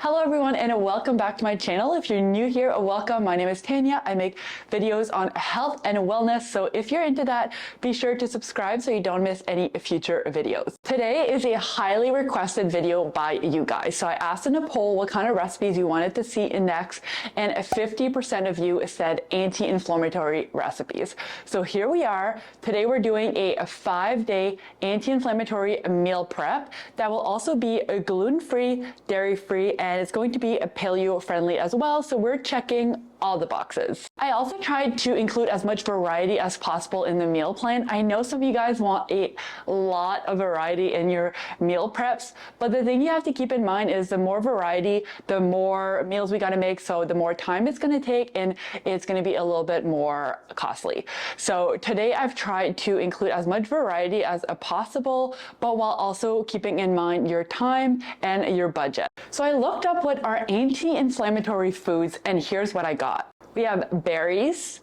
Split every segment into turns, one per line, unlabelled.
Hello everyone and welcome back to my channel. If you're new here, welcome. My name is Tanya. I make videos on health and wellness. So if you're into that, be sure to subscribe so you don't miss any future videos. Today is a highly requested video by you guys. So I asked in a poll what kind of recipes you wanted to see next, and 50% of you said anti-inflammatory recipes. So here we are. Today we're doing a 5-day anti-inflammatory meal prep that will also be a gluten-free, dairy-free, and it's going to be a paleo-friendly as well. So we're checking all the boxes. I also tried to include as much variety as possible in the meal plan. I know some of you guys want a lot of variety in your meal preps, but the thing you have to keep in mind is the more variety, the more meals we gotta make, so the more time it's gonna take, and it's gonna be a little bit more costly. So today I've tried to include as much variety as possible, but while also keeping in mind your time and your budget. So I looked up what are anti-inflammatory foods, and here's what I got. We have berries,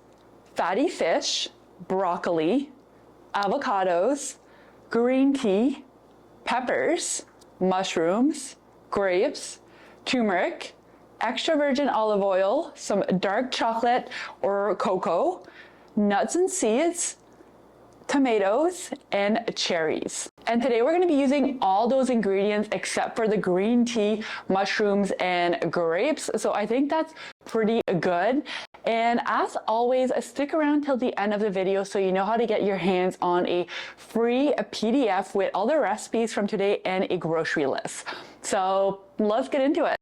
fatty fish, broccoli, avocados, green tea, peppers, mushrooms, grapes, turmeric, extra virgin olive oil, some dark chocolate or cocoa, nuts and seeds, tomatoes, and cherries. And today we're going to be using all those ingredients except for the green tea, mushrooms, and grapes. So I think that's pretty good. And as always, stick around till the end of the video so you know how to get your hands on a free PDF with all the recipes from today and a grocery list. So let's get into it.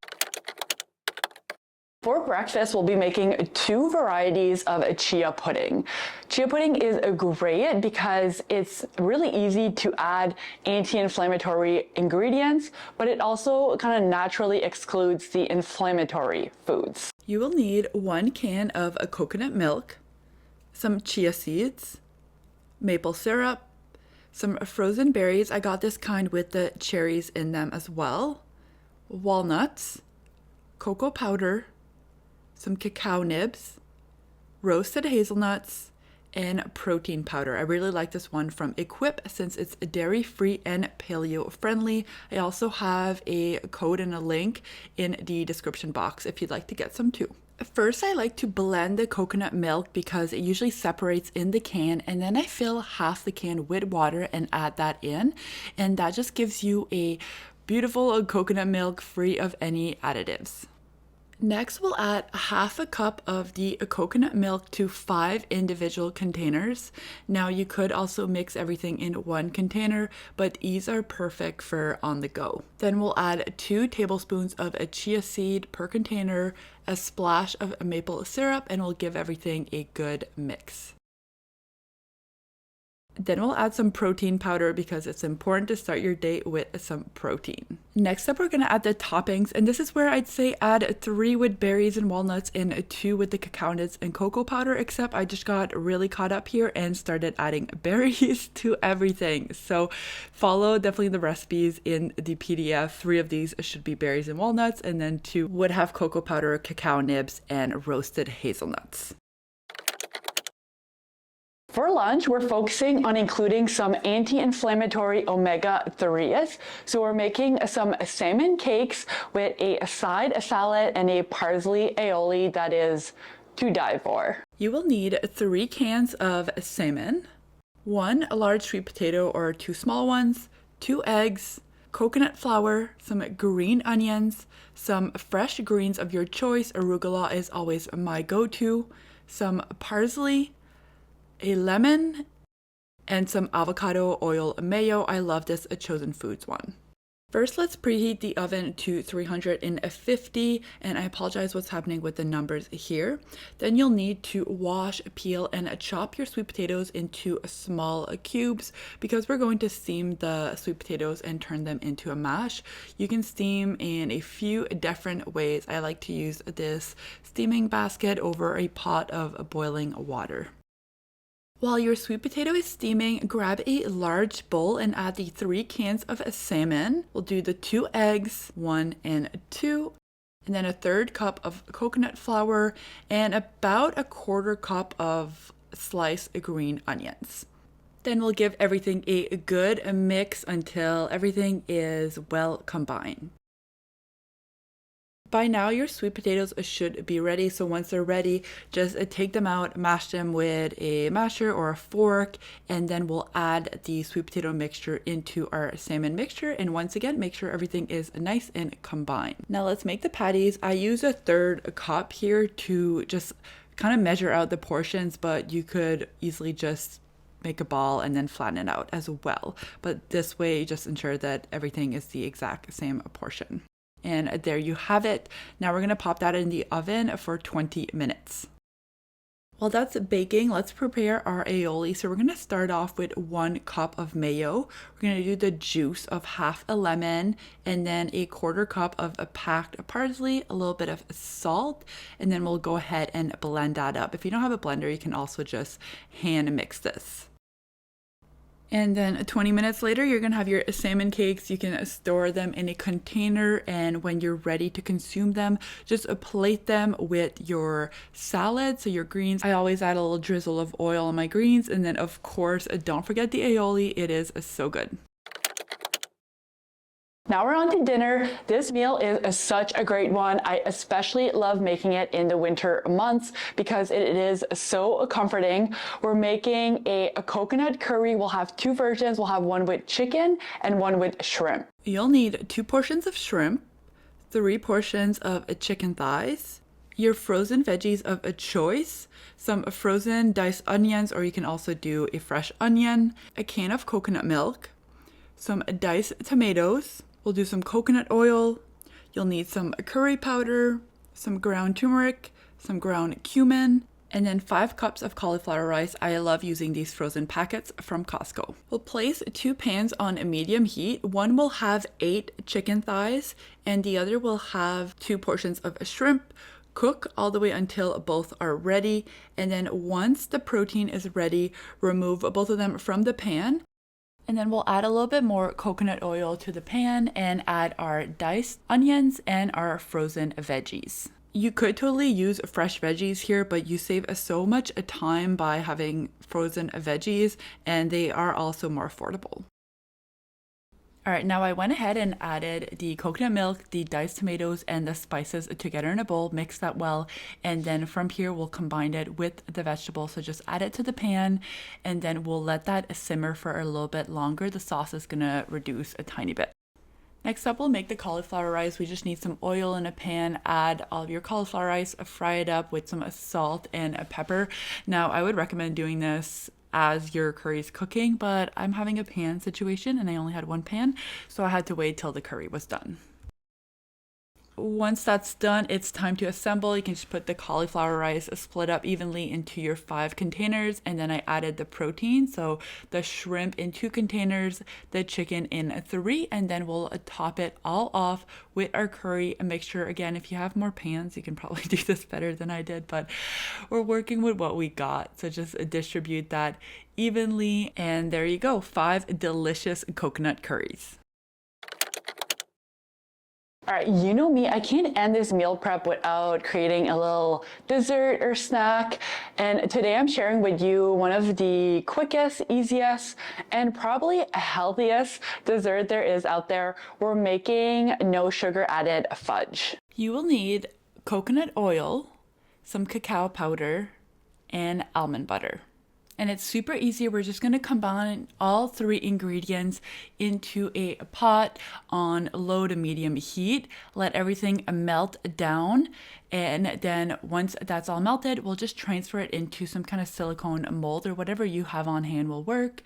For breakfast, we'll be making 2 varieties of a chia pudding. Chia pudding is great because it's really easy to add anti-inflammatory ingredients, but it also kind of naturally excludes the inflammatory foods. You will need 1 can of coconut milk, some chia seeds, maple syrup, some frozen berries. I got this kind with the cherries in them as well, walnuts, cocoa powder, some cacao nibs, roasted hazelnuts, and protein powder. I really like this one from Equip since it's dairy-free and paleo-friendly. I also have a code and a link in the description box if you'd like to get some too. First, I like to blend the coconut milk because it usually separates in the can, and then I fill half the can with water and add that in, and that just gives you a beautiful coconut milk free of any additives. Next, we'll add half a cup of the coconut milk to 5 individual containers. Now, you could also mix everything in 1 container, but these are perfect for on the go. Then we'll add 2 tablespoons of a chia seed per container, a splash of maple syrup, and we'll give everything a good mix. Then we'll add some protein powder because it's important to start your day with some protein. Next up, we're going to add the toppings, and this is where I'd say add 3 with berries and walnuts and 2 with the cacao nuts and cocoa powder, except I just got really caught up here and started adding berries to everything. So follow definitely the recipes in the PDF. 3 of these should be berries and walnuts, and then 2 would have cocoa powder, cacao nibs, and roasted hazelnuts. For lunch, we're focusing on including some anti-inflammatory omega-3s. So we're making some salmon cakes with a side salad and a parsley aioli that is to die for. You will need 3 cans of salmon, 1 large sweet potato or 2 small ones, 2 eggs, coconut flour, some green onions, some fresh greens of your choice. Arugula is always my go-to, some parsley, a lemon, and some avocado oil mayo. I love this Chosen Foods one. First, let's preheat the oven to 350, and I apologize what's happening with the numbers here. Then you'll need to wash, peel, and chop your sweet potatoes into small cubes because we're going to steam the sweet potatoes and turn them into a mash. You can steam in a few different ways. I like to use this steaming basket over a pot of boiling water. While your sweet potato is steaming, grab a large bowl and add the 3 cans of salmon. We'll do the 2 eggs, 1 and 2, and then a 1/3 cup of coconut flour and about a 1/4 cup of sliced green onions. Then we'll give everything a good mix until everything is well combined. By now, your sweet potatoes should be ready. So once they're ready, just take them out, mash them with a masher or a fork, and then we'll add the sweet potato mixture into our salmon mixture. And once again, make sure everything is nice and combined. Now let's make the patties. I use a 1/3 cup here to just kind of measure out the portions, but you could easily just make a ball and then flatten it out as well. But this way, just ensure that everything is the exact same portion. And there you have it. Now we're gonna pop that in the oven for 20 minutes. While that's baking, let's prepare our aioli. So we're gonna start off with 1 cup of mayo. We're gonna do the juice of half a lemon and then a 1/4 cup of a packed parsley, a little bit of salt, and then we'll go ahead and blend that up. If you don't have a blender, you can also just hand mix this. And then 20 minutes later, you're gonna have your salmon cakes. You can store them in a container, and when you're ready to consume them, just plate them with your salad, so your greens. I always add a little drizzle of oil on my greens, and then of course, don't forget the aioli. It is so good. Now we're on to dinner. This meal is such a great one. I especially love making it in the winter months because it is so comforting. We're making a coconut curry. We'll have 2 versions. We'll have one with chicken and one with shrimp. You'll need 2 portions of shrimp, 3 portions of chicken thighs, your frozen veggies of a choice, some frozen diced onions, or you can also do a fresh onion, a can of coconut milk, some diced tomatoes. We'll do some coconut oil. You'll need some curry powder, some ground turmeric, some ground cumin, and then 5 cups of cauliflower rice. I love using these frozen packets from Costco. We'll place 2 pans on a medium heat. One will have 8 chicken thighs, and the other will have 2 portions of shrimp. Cook all the way until both are ready, and then once the protein is ready, remove both of them from the pan. And then we'll add a little bit more coconut oil to the pan and add our diced onions and our frozen veggies. You could totally use fresh veggies here, but you save so much time by having frozen veggies, and they are also more affordable. All right, now I went ahead and added the coconut milk, the diced tomatoes, and the spices together in a bowl, mix that well, and then from here we'll combine it with the vegetables. So just add it to the pan, and then we'll let that simmer for a little bit longer. The sauce is gonna reduce a tiny bit. Next up, we'll make the cauliflower rice. We just need some oil in a pan, add all of your cauliflower rice, fry it up with some salt and pepper. Now, I would recommend doing this as your curry is cooking, but I'm having a pan situation and I only had 1 pan, so I had to wait till the curry was done. Once that's done, it's time to assemble. You can just put the cauliflower rice split up evenly into your 5 containers, and then I added the protein, so the shrimp in 2 containers, the chicken in 3, and then we'll top it all off with our curry. And make sure, again, if you have more pans, you can probably do this better than I did, but we're working with what we got, so just distribute that evenly, and there you go, 5 delicious coconut curries. All right, you know me, I can't end this meal prep without creating a little dessert or snack. And today I'm sharing with you one of the quickest, easiest, and probably healthiest dessert there is out there. We're making no sugar added fudge. You will need coconut oil, some cacao powder, and almond butter. And it's super easy. We're just going to combine all 3 ingredients into a pot on low to medium heat. Let everything melt down. And then once that's all melted, we'll just transfer it into some kind of silicone mold, or whatever you have on hand will work.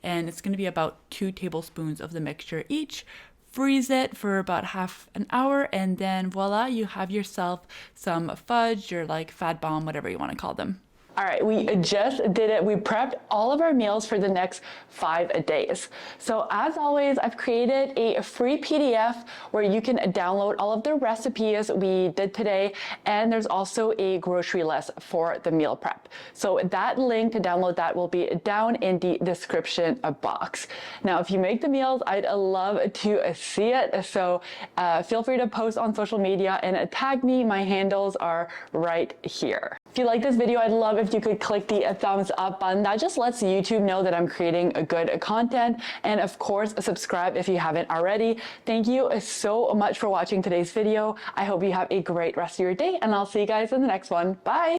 And it's going to be about 2 tablespoons of the mixture each. Freeze it for about half an hour, and then voila, you have yourself some fudge or like fat bomb, whatever you want to call them. All right, we just did it. We prepped all of our meals for the next 5 days. So as always, I've created a free PDF where you can download all of the recipes we did today. And there's also a grocery list for the meal prep. So that link to download that will be down in the description box. Now, if you make the meals, I'd love to see it. So feel free to post on social media and tag me. My handles are right here. If you like this video, I'd love if if you could click the thumbs up button. That just lets YouTube know that I'm creating a good content. And of course, subscribe if you haven't already. Thank you so much for watching today's video. I hope you have a great rest of your day, and I'll see you guys in the next one. Bye.